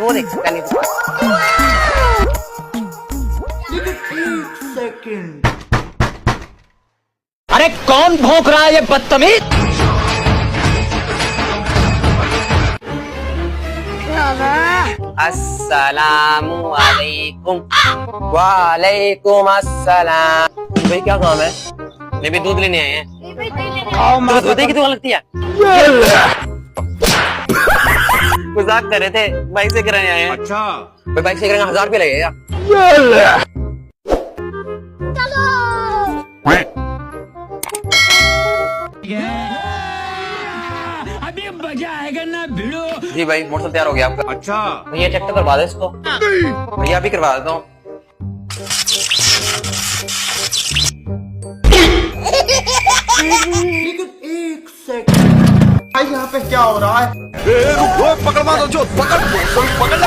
वो देख कल सेकंड। अरे कौन भौंक रहा है ये बदतमीज? अस्सलामु अलैकुम। वालेकुम अस्सलाम। भाई क्या काम है? मैं भी दूध लेने आए हैं। तो दूध की दुकान लगती है। मजाक कर रहे थे, बाइक से कराने आए हैं। अच्छा भाई बाइक से करेंगे 1000 रुपये लगेगा। अभी मजा आएगा ना भिड़ो। जी भाई मोटर तैयार हो गया आपका। अच्छा भैया चेक तो करवा दे इसको। भैया अभी करवा देता हूँ। लेकिन एक सेकंड भाई यहाँ पे क्या हो रहा है? पकड़ मारो जो पकड़ पकड़